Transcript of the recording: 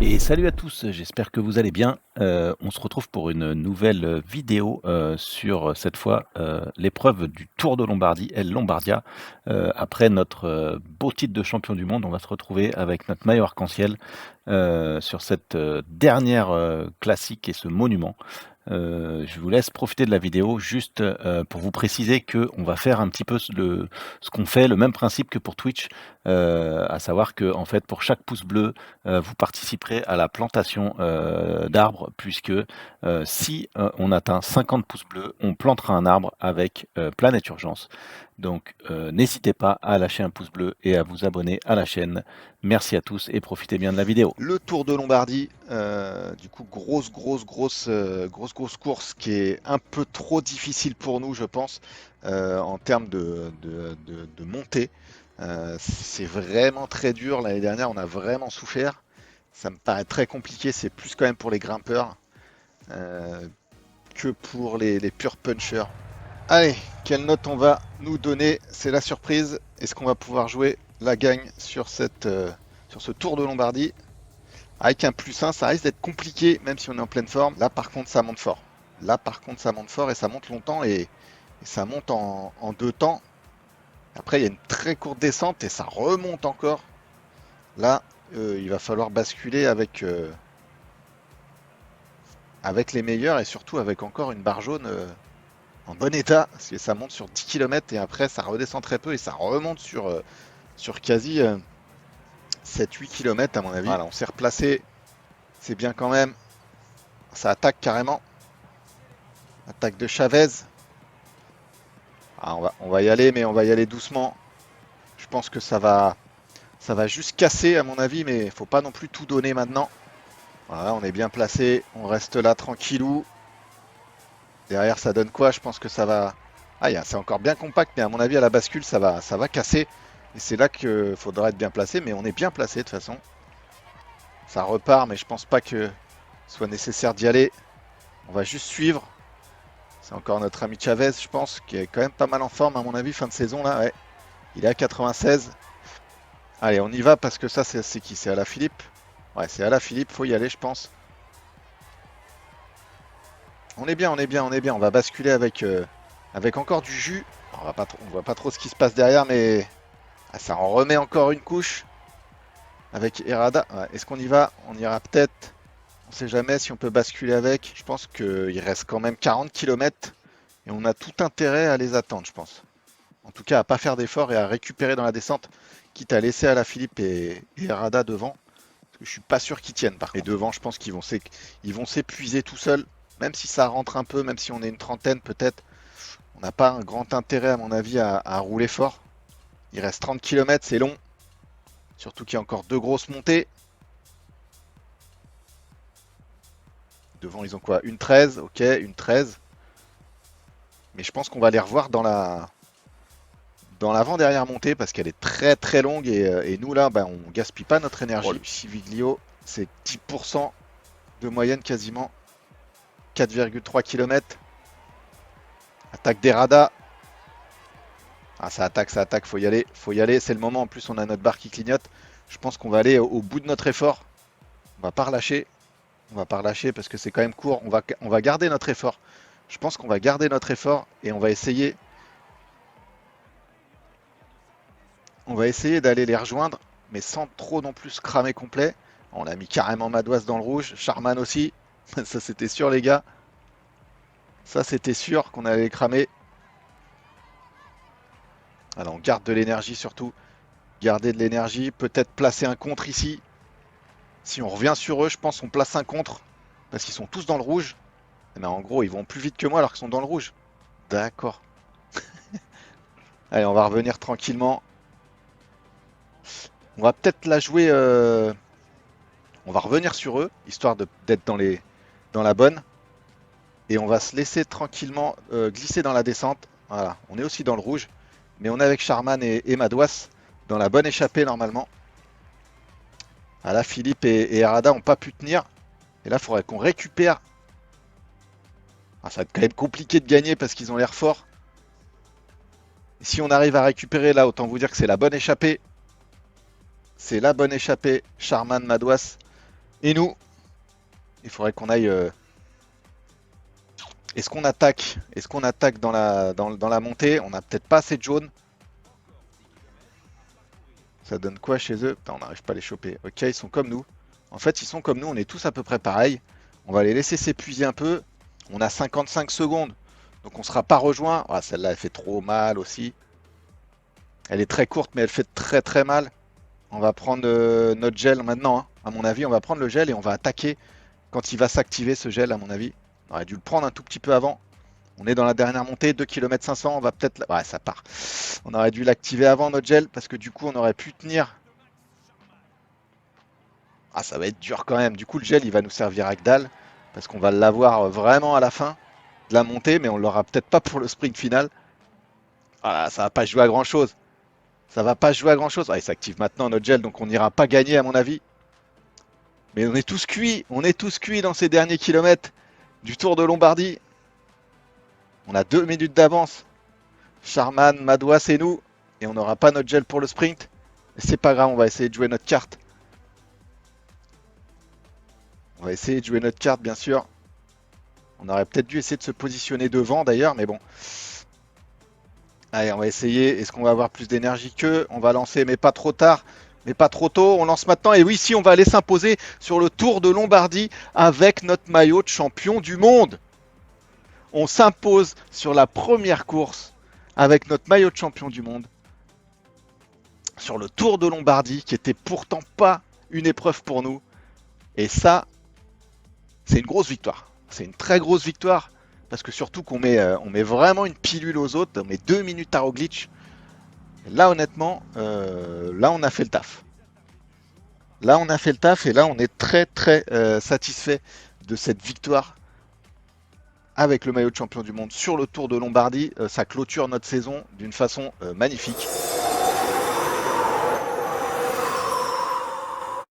Et salut à tous, j'espère que vous allez bien. On se retrouve pour une nouvelle vidéo, sur cette fois, l'épreuve du Tour de Lombardie, El Lombardia. Après notre, beau titre de champion du monde, on va se retrouver avec notre maillot arc-en-ciel, sur cette, dernière, classique et ce monument. Je vous laisse profiter de la vidéo juste, pour vous préciser qu'on va faire un petit peu ce qu'on fait, le même principe que pour Twitch, à savoir que en fait, pour chaque pouce bleu, vous participerez à la plantation, d'arbres puisque, si, on atteint 50 pouces bleus, on plantera un arbre avec, Planète Urgence. Donc, n'hésitez pas à lâcher un pouce bleu et à vous abonner à la chaîne. Merci à tous et profitez bien de la vidéo. Le Tour de Lombardie, du coup, grosse course qui est un peu trop difficile pour nous, je pense, en termes de montée. C'est vraiment très dur. L'année dernière, on a vraiment souffert. Ça me paraît très compliqué. C'est plus quand même pour les grimpeurs euh, que pour les pure punchers. Allez, quelle note on va nous donner? C'est la surprise. Est-ce qu'on va pouvoir jouer la gagne sur sur ce Tour de Lombardie? Avec un +1, ça risque d'être compliqué, même si on est en pleine forme. Là, par contre, ça monte fort. Là, par contre, ça monte fort et ça monte longtemps et ça monte en deux temps. Après, il y a une très courte descente et ça remonte encore. Là, il va falloir basculer avec les meilleurs et surtout avec encore une barre jaune en bon état. Parce que ça monte sur 10 km et après, ça redescend très peu et ça remonte sur quasi 7-8 km à mon avis. Voilà, on s'est replacé. C'est bien quand même. Ça attaque carrément. Attaque de Chavez. Ah, on va y aller, mais on va y aller doucement. Je pense que ça va juste casser à mon avis, mais il faut pas non plus tout donner maintenant. Voilà, on est bien placé, on reste là tranquillou. Derrière, ça donne quoi? Je pense que ça va. Ah, c'est encore bien compact, mais à mon avis, à la bascule, ça va casser. Et c'est là qu'il faudra être bien placé, mais on est bien placé de toute façon. Ça repart, mais je pense pas que ce soit nécessaire d'y aller. On va juste suivre. C'est encore notre ami Chavez, je pense, qui est quand même pas mal en forme à mon avis, fin de saison là. Ouais. Il est à 96. Allez, on y va parce que ça, c'est qui? C'est Alaphilippe? Ouais, c'est Alaphilippe, faut y aller, je pense. On est bien, on est bien, on est bien. On va basculer avec encore du jus. On voit pas trop ce qui se passe derrière, mais ça en remet encore une couche avec Errada. Ouais, est-ce qu'on y va? On ira peut-être. On sait jamais si on peut basculer avec. Je pense qu'il reste quand même 40 km et on a tout intérêt à les attendre, je pense. En tout cas, à pas faire d'efforts et à récupérer dans la descente, quitte à laisser Alaphilippe et Errada devant. Je suis pas sûr qu'ils tiennent par contre. Et devant, je pense qu'ils vont s'épuiser tout seuls. Même si ça rentre un peu, même si on est une trentaine peut-être, on n'a pas un grand intérêt à mon avis à rouler fort. Il reste 30 km, c'est long. Surtout qu'il y a encore deux grosses montées. Devant, ils ont quoi? Une 13, ok, une 13. Mais je pense qu'on va les revoir dans l'avant-dernière montée parce qu'elle est très très longue et nous là, bah, on gaspille pas notre énergie. Oh, le Civiglio, c'est 10% de moyenne quasiment. 4,3 km. Attaque des radars. Ah, ça attaque, faut y aller, c'est le moment. En plus, on a notre barre qui clignote. Je pense qu'on va aller au bout de notre effort. On va pas relâcher. On va pas relâcher parce que c'est quand même court. On va garder notre effort. Je pense qu'on va garder notre effort et on va essayer. On va essayer d'aller les rejoindre, mais sans trop non plus cramer complet. On a mis carrément Madoise dans le rouge. Charman aussi. Ça, c'était sûr, les gars. Ça, c'était sûr qu'on allait les cramer. Alors, on garde de l'énergie surtout. Garder de l'énergie, peut-être placer un contre ici. Si on revient sur eux, je pense qu'on place un contre. Parce qu'ils sont tous dans le rouge. Mais en gros, ils vont plus vite que moi alors qu'ils sont dans le rouge. D'accord. Allez, on va revenir tranquillement. On va peut-être la jouer. On va revenir sur eux, histoire d'être dans la bonne. Et on va se laisser tranquillement glisser dans la descente. Voilà, on est aussi dans le rouge. Mais on est avec Charman et Madouas dans la bonne échappée normalement. Ah là, Philippe et Arada n'ont pas pu tenir. Et là, il faudrait qu'on récupère. Ah, ça va être quand même compliqué de gagner parce qu'ils ont l'air forts. Et si on arrive à récupérer là, autant vous dire que c'est la bonne échappée. C'est la bonne échappée. Charman, Madouas Et nous, il faudrait qu'on aille. Est-ce qu'on attaque? Est-ce qu'on attaque dans la montée? On n'a peut-être pas assez de jaune. Ça donne quoi chez eux? Putain, on n'arrive pas à les choper. Ok, ils sont comme nous. En fait, ils sont comme nous, on est tous à peu près pareil. On va les laisser s'épuiser un peu. On a 55 secondes. Donc on sera pas rejoint. Ah, celle-là, elle fait trop mal aussi. Elle est très courte, mais elle fait très très mal. On va prendre notre gel maintenant, hein. À mon avis, on va prendre le gel et on va attaquer quand il va s'activer ce gel, à mon avis. On aurait dû le prendre un tout petit peu avant. On est dans la dernière montée, 2 km 500, on va peut-être... Ouais, ça part. On aurait dû l'activer avant notre gel parce que du coup, on aurait pu tenir. Ah, ça va être dur quand même. Du coup, le gel, il va nous servir à que dalle parce qu'on va l'avoir vraiment à la fin de la montée, mais on l'aura peut-être pas pour le sprint final. Ah, ça va pas jouer à grand-chose. Ça va pas jouer à grand-chose. Ah, il s'active maintenant notre gel, donc on n'ira pas gagner à mon avis. Mais on est tous cuits dans ces derniers kilomètres du Tour de Lombardie. On a 2 minutes d'avance. Charman, Madouas et nous. Et on n'aura pas notre gel pour le sprint. C'est pas grave, on va essayer de jouer notre carte. On va essayer de jouer notre carte, bien sûr. On aurait peut-être dû essayer de se positionner devant d'ailleurs, mais bon. Allez, on va essayer. Est-ce qu'on va avoir plus d'énergie qu'eux? On va lancer, mais pas trop tard. Mais pas trop tôt, on lance maintenant. Et oui, si on va aller s'imposer sur le Tour de Lombardie avec notre maillot de champion du monde. On s'impose sur la première course avec notre maillot de champion du monde sur le Tour de Lombardie, qui était pourtant pas une épreuve pour nous. Et ça, c'est une grosse victoire. C'est une très grosse victoire parce que surtout qu'on met, on met vraiment une pilule aux autres. On met 2 minutes à Roglic. Là, honnêtement, là, on a fait le taf. Là, on a fait le taf et là, on est très très satisfait de cette victoire avec le maillot de champion du monde sur le Tour de Lombardie. Ça clôture notre saison d'une façon magnifique.